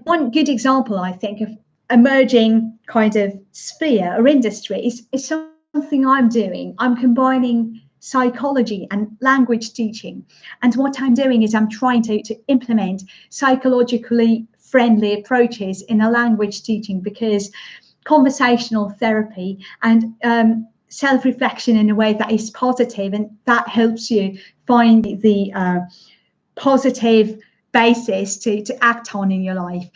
one good example, I think, of emerging kind of sphere or industry is something I'm doing. I'm combining psychology and language teaching, and what I'm doing is I'm trying to implement psychologically friendly approaches in a language teaching, because conversational therapy and self-reflection in a way that is positive, and that helps you find the positive basis to act on in your life,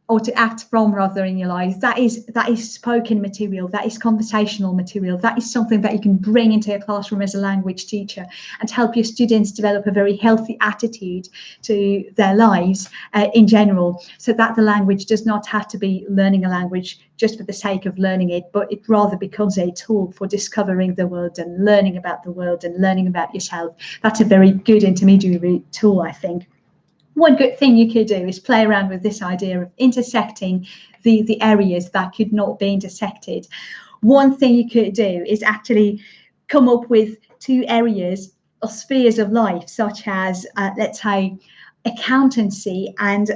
or to act from rather in your life. That is spoken material, that is conversational material, that is something that you can bring into a classroom as a language teacher and help your students develop a very healthy attitude to their lives in general, so that the language does not have to be learning a language just for the sake of learning it, but it rather becomes a tool for discovering the world and learning about the world and learning about yourself. That's a very good intermediary tool, I think. One good thing you could do is play around with this idea of intersecting the areas that could not be intersected. One thing you could do is actually come up with two areas or spheres of life, such as, let's say, accountancy and,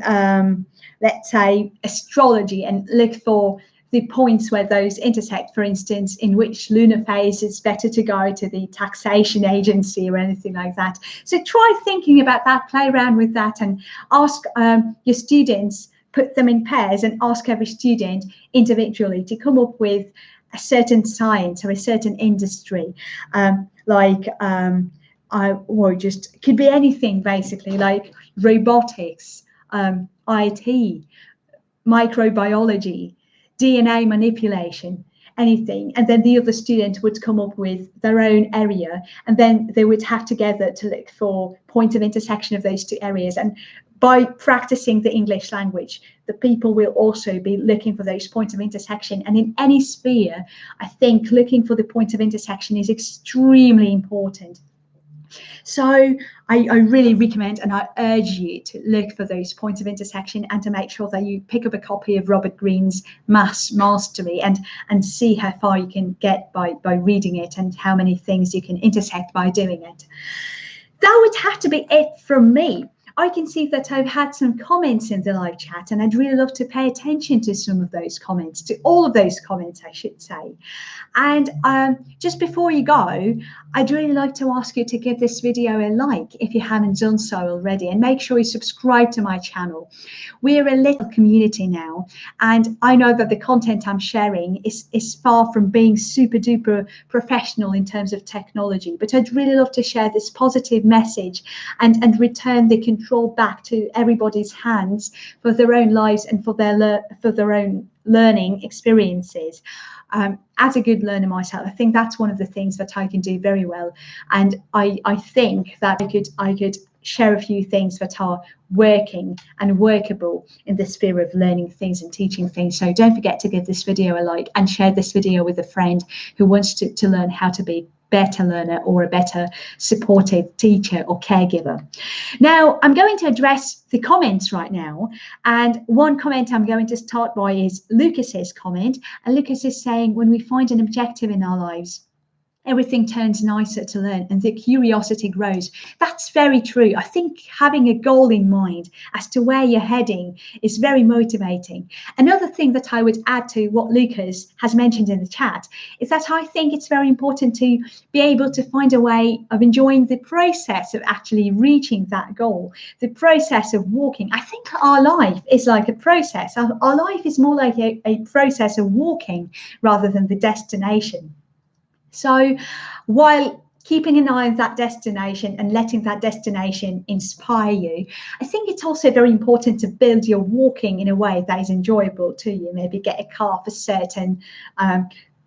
let's say, astrology, and look for the points where those intersect. For instance, in which lunar phase it's better to go to the taxation agency or anything like that. So try thinking about that, play around with that, and ask your students, put them in pairs and ask every student individually to come up with a certain science or a certain industry, just could be anything basically, like robotics, IT, microbiology, DNA manipulation, anything. And then the other student would come up with their own area, and then they would have together to look for points of intersection of those two areas. And by practicing the English language, the people will also be looking for those points of intersection. And in any sphere, I think looking for the points of intersection is extremely important. So I really recommend and I urge you to look for those points of intersection, and to make sure that you pick up a copy of Robert Greene's Mastery and see how far you can get by reading it, and how many things you can intersect by doing it. That would have to be it from me. I can see that I've had some comments in the live chat, and I'd really love to pay attention to some of those comments, to all of those comments, I should say. And just before you go, I'd really like to ask you to give this video a like if you haven't done so already, and make sure you subscribe to my channel. We're a little community now, and I know that the content I'm sharing is far from being super duper professional in terms of technology, but I'd really love to share this positive message and return the control back to everybody's hands for their own lives and for their own learning experiences. As a good learner myself, I think that's one of the things that I can do very well, and I think that I could share a few things that are working and workable in the sphere of learning things and teaching things. So don't forget to give this video a like and share this video with a friend who wants to learn how to be better learner or a better supportive teacher or caregiver. Now, I'm going to address the comments right now. And one comment I'm going to start by is Lucas's comment. And Lucas is saying, when we find an objective in our lives, everything turns nicer to learn and the curiosity grows. That's very true. I think having a goal in mind as to where you're heading is very motivating. Another thing that I would add to what Lucas has mentioned in the chat is that I think it's very important to be able to find a way of enjoying the process of actually reaching that goal, the process of walking. I think our life is like a process. Our life is more like a process of walking rather than the destination. So while keeping an eye on that destination and letting that destination inspire you, I think it's also very important to build your walking in a way that is enjoyable to you. Maybe get a car for certain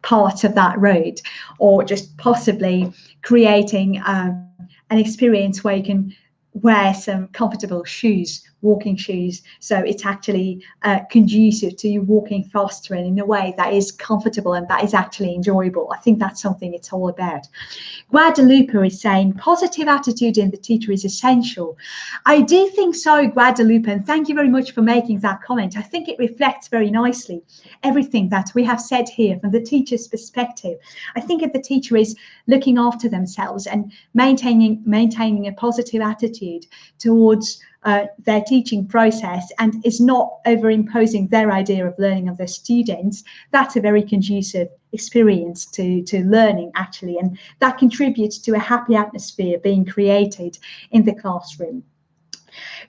part of that road, or just possibly creating an experience where you can wear some comfortable shoes, walking shoes, so it's actually conducive to you walking faster and in a way that is comfortable and that is actually enjoyable. I think that's something it's all about. Guadalupe is saying positive attitude in the teacher is essential. I do think so, Guadalupe, and thank you very much for making that comment. I think it reflects very nicely everything that we have said here from the teacher's perspective. I think if the teacher is looking after themselves and maintaining a positive attitude towards their teaching process and is not overimposing their idea of learning of their students, that's a very conducive experience to learning, actually, and that contributes to a happy atmosphere being created in the classroom.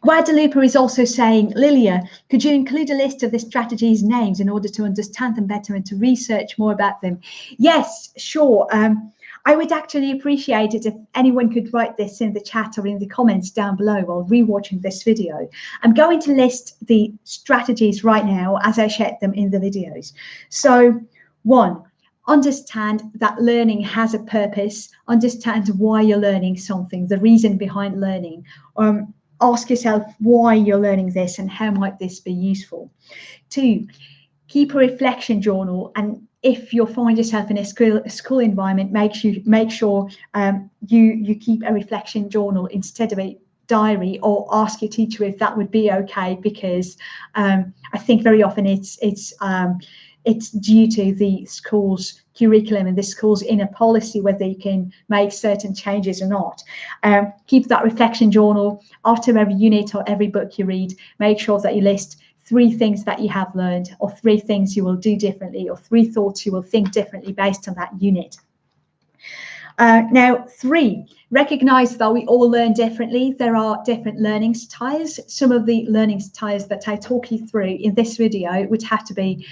Guadalupe is also saying, Lilia, could you include a list of the strategies' names in order to understand them better and to research more about them? Yes, sure. I would actually appreciate it if anyone could write this in the chat or in the comments down below while rewatching this video. I'm going to list the strategies right now as I shared them in the videos. So 1, understand that learning has a purpose. Understand why you're learning something, the reason behind learning. Ask yourself why you're learning this and how might this be useful. 2, keep a reflection journal, and if you find yourself in a school environment, make sure you keep a reflection journal instead of a diary, or ask your teacher if that would be okay, because I think very often it's due to the school's curriculum and the school's inner policy whether you can make certain changes or not. Keep that reflection journal after every unit or every book you read. Make sure that you list 3 things that you have learned, or 3 things you will do differently, or 3 thoughts you will think differently based on that unit. Now, 3, recognize that we all learn differently. There are different learning styles. Some of the learning styles that I talk you through in this video would have to be